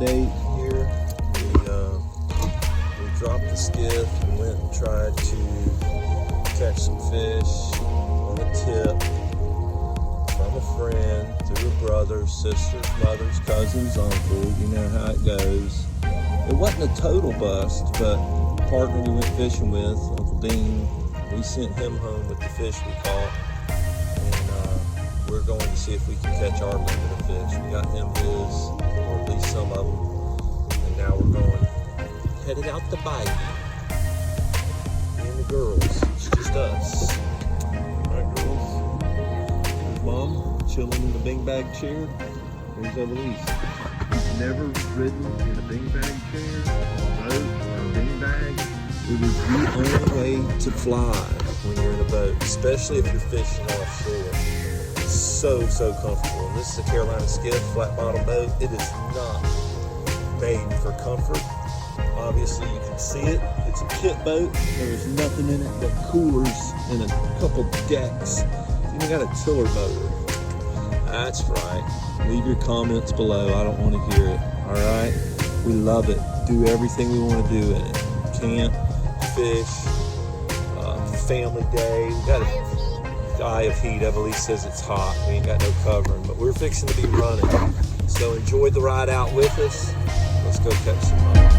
update here. We dropped the skiff and went and tried to catch some fish on a tip from a friend, through a brother, sisters, mothers, cousins, uncle. You know how it goes. It wasn't a total bust, but the partner we went fishing with, Uncle Dean, we sent him home with the fish we caught. We're going to see if we can catch our limit of fish. We got him his, or at least some of them. And now we're going, headed out to bite. Me and the girls. It's just us. Alright, girls. There's Mom, chilling in the beanbag chair. There's Eloise. We've never ridden in a beanbag chair, a boat, or a beanbag. It is the only way to fly when you're in a boat, especially if you're fishing offshore. So comfortable. And this is a Carolina skiff, flat bottom boat. It is not made for comfort. Obviously you can see it. It's a kit boat. There is nothing in it but coolers and a couple decks. It's even got a tiller motor. That's right. Leave your comments below. I don't want to hear it. Alright? We love it. Do everything we want to do in it. Camp, fish, family day. We got a eye of heat. Eloise says it's hot. We ain't got no covering, but we're fixing to be running. So enjoy the ride out with us. Let's go catch some mullet.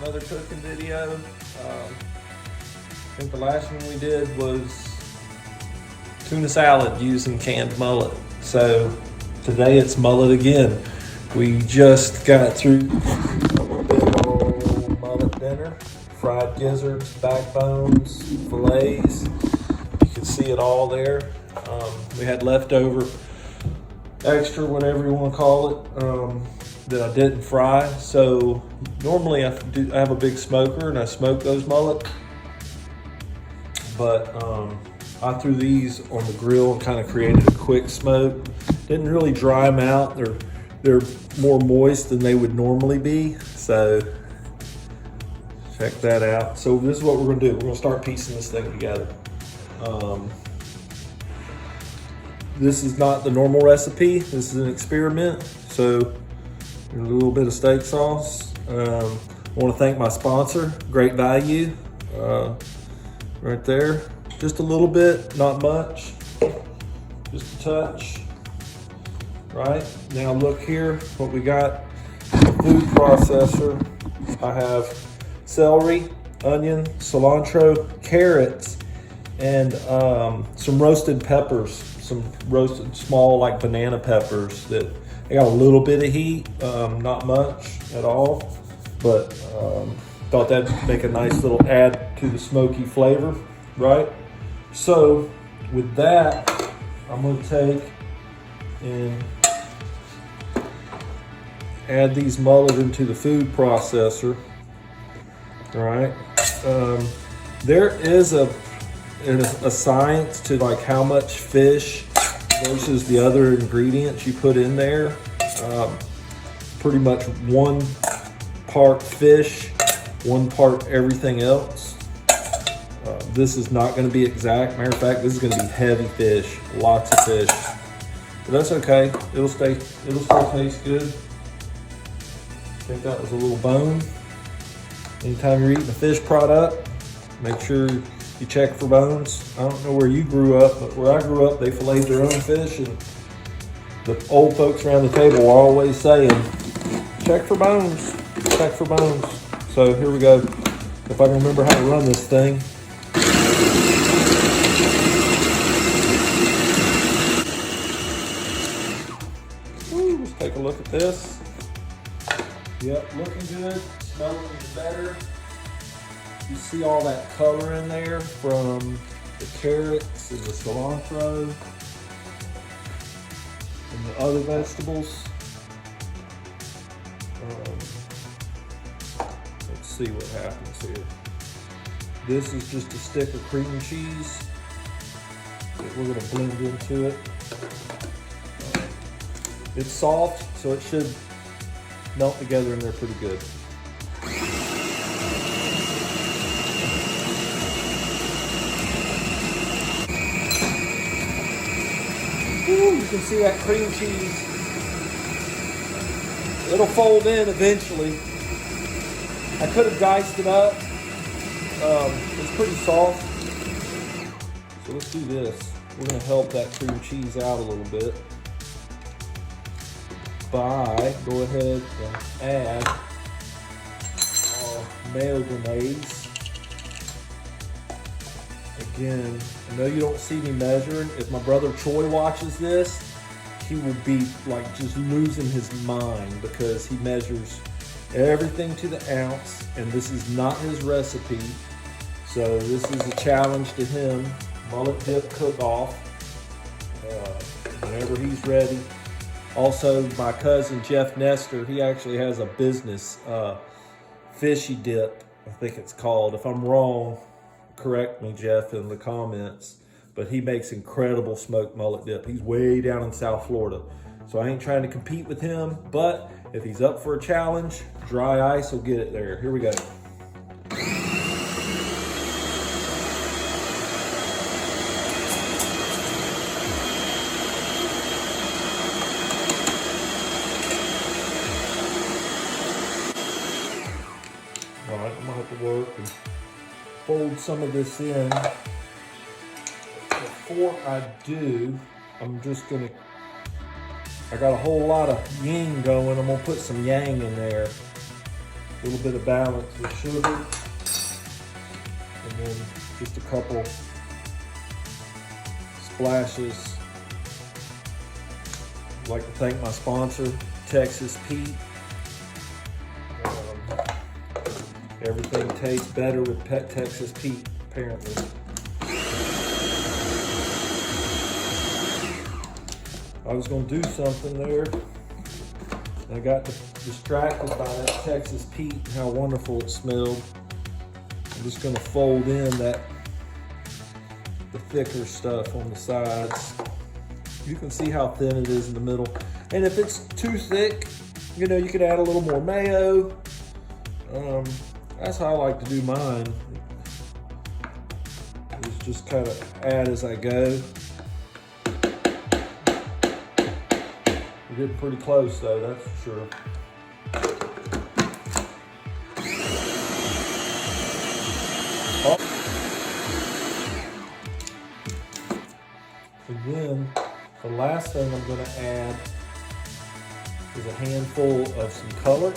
Another cooking video. I think the last one we did was tuna salad using canned mullet. So today it's mullet again. We just got through at dinner. Fried gizzards, backbones, fillets. You can see it all there. We had leftover extra, whatever you want to call it, that I didn't fry. So normally I have a big smoker and I smoke those mullet. But I threw these on the grill and kind of created a quick smoke. Didn't really dry them out. They're more moist than they would normally be. So check that out. So this is what we're gonna do. We're gonna start piecing this thing together. This is not the normal recipe. This is an experiment. So a little bit of steak sauce. I wanna thank my sponsor, Great Value, right there. Just a little bit, not much, just a touch. Right, now look here, what we got, food processor. I have celery, onion, cilantro, carrots, and some roasted peppers, some roasted small like banana peppers that they got a little bit of heat, not much at all, but thought that'd make a nice little add to the smoky flavor, right? So with that, I'm gonna take and add these mullet into the food processor. All right. There is a science to like how much fish versus the other ingredients you put in there. Pretty much 1 part fish, 1 part everything else. This is not going to be exact. Matter of fact, this is going to be heavy fish, lots of fish. But that's okay. It'll still taste good. I think that was a little bone. Anytime you're eating a fish product, make sure you check for bones. I don't know where you grew up, but where I grew up, they filleted their own fish, and the old folks around the table were always saying, check for bones, check for bones. So here we go. If I can remember how to run this thing. Woo, let's take a look at this. Yep, looking good, smelling even better. You see all that color in there from the carrots and the cilantro and the other vegetables. Let's see what happens here. This is just a stick of cream cheese that we're gonna blend into it. It's soft, so it should melt together in there pretty good. Ooh, you can see that cream cheese. It'll fold in eventually. I could have diced it up. It's pretty soft. So let's do this. We're gonna help that cream cheese out a little bit by go ahead and add our mayonnaise. Again, I know you don't see me measuring. If my brother Troy watches this, he will be like just losing his mind because he measures everything to the ounce, and this is not his recipe. So this is a challenge to him. Mullet dip cook-off. Whenever he's ready. Also, my cousin Jeff Nestor, he actually has a business, Fishy Dip, I think it's called. If I'm wrong, correct me, Jeff, in the comments. But he makes incredible smoked mullet dip. He's way down in South Florida. So I ain't trying to compete with him, but if he's up for a challenge, dry ice will get it there. Here we go. All right, I'm gonna have to work and fold some of this in. Before I do, I'm just gonna, I got a whole lot of yin going. I'm gonna put some yang in there. A little bit of balance with sugar. And then just a couple splashes. I'd like to thank my sponsor, Texas Pete. Everything tastes better with Texas Pete, apparently. I was gonna do something there. I got distracted by that Texas Pete and how wonderful it smelled. I'm just gonna fold in the thicker stuff on the sides. You can see how thin it is in the middle. And if it's too thick, you know, you could add a little more mayo. That's how I like to do mine. Is just kind of add as I go. We're getting pretty close though, that's for sure. And then the last thing I'm going to add is a handful of some color.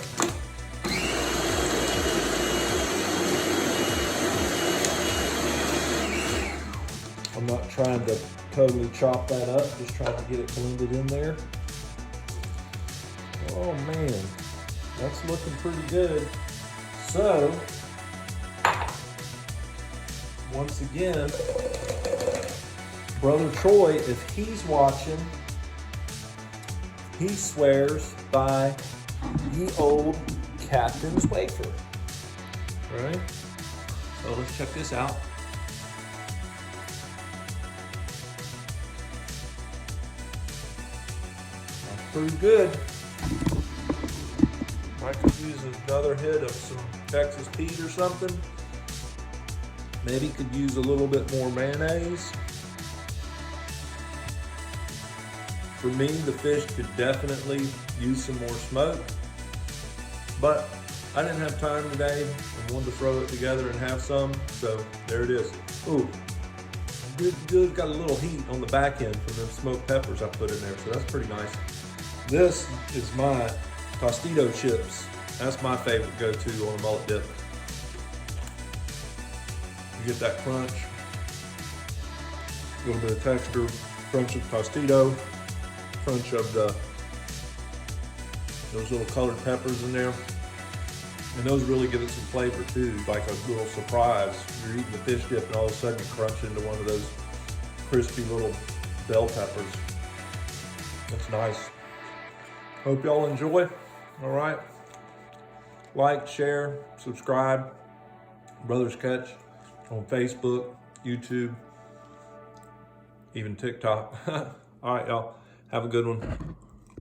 I'm not trying to totally chop that up, just trying to get it blended in there. Oh man, that's looking pretty good. So, once again, Brother Troy, if he's watching, he swears by the old Captain's Wafer. All right? So let's check this out. That's pretty good. I could use another hit of some Texas Pete or something. Maybe could use a little bit more mayonnaise. For me, the fish could definitely use some more smoke, but I didn't have time today and wanted to throw it together and have some, so there it is. Ooh, good, got a little heat on the back end from the smoked peppers I put in there, so that's pretty nice. This is my Tostito chips. That's my favorite go-to on a mullet dip. You get that crunch, a little bit of texture, crunch of Tostito, crunch of those little colored peppers in there. And those really give it some flavor too, like a little surprise. You're eating the fish dip and all of a sudden you crunch into one of those crispy little bell peppers. That's nice. Hope y'all enjoy. All right. Like, share, subscribe. Brothers Catch on Facebook, YouTube, even TikTok. All right, y'all. Have a good one.